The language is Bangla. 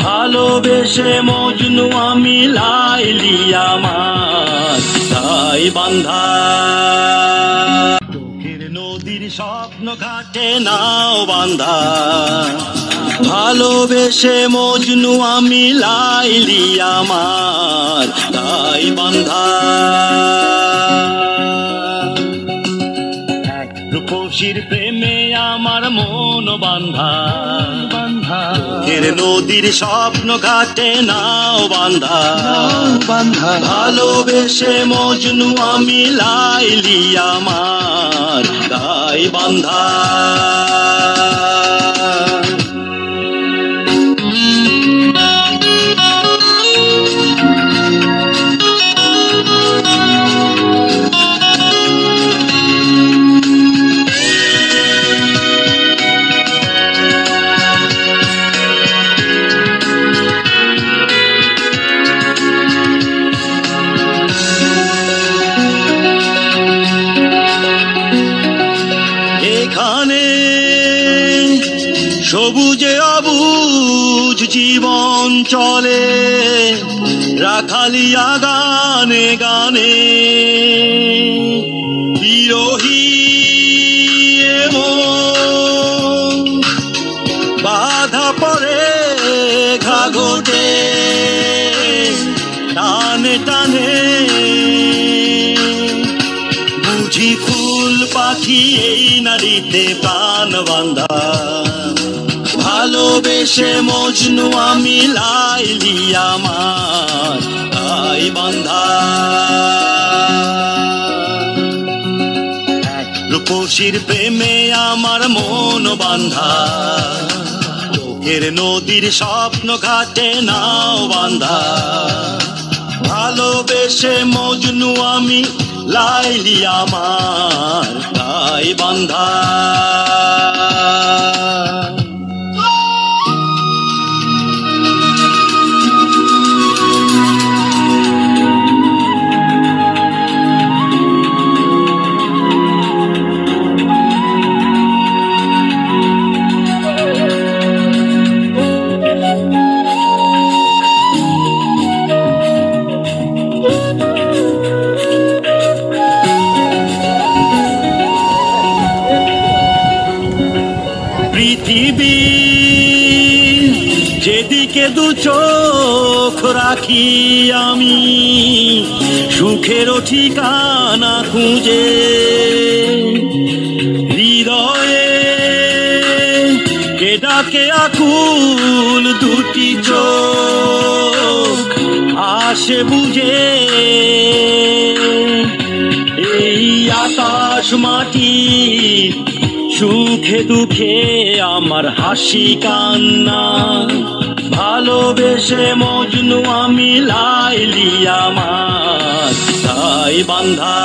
ভালোবেসে মজনু আমি লাইলি আমার তাই বান্ধা। চোখের নদীর স্বপ্ন ঘাটে নাও বান্ধা, ভালোবেসে মজনু আমি লাইলি আমার তাই বান্ধা। রূপসীর প্রেমে আমার মন বান্ধা, চোখের নদীর স্বপ্ন ঘাটে নাও বান্ধা, ভালোবেসে মজনু আমি লাইলি আমার তাই বান্ধা। এখানে সবুজে অবুজ জীবন চলে, রাখালিয়া গানে গানে বিরহী মন বাধা পড়ে ঘাঘটে টানে টানে। বুঝি ফুল পাখি এই নারীতে প্রাণ বান্ধা, ভালোবেসে মজনু আমি লাইলি আমার তাই বান্ধা। রূপসীর প্রেমে আমার মন বান্ধা, চোখের নদীর স্বপ্ন ঘাটে নাও বান্ধা, ভালোবেসে মজনু আমি লাইলি আমার তাই বান্ধা। পৃথিবী যেদিকে দু চোখ রাখি আমি, সুখের ঠিকানা খুঁজে হৃদয়ে কে ডাকে আকুল দুটি চোখ আসে বুঝে। এই আকাশ মাটি সুখে দুঃখে আমার হাসি কান্না, ভালোবেসে মজনু আমি লাইলি আমার তাই বান্ধা।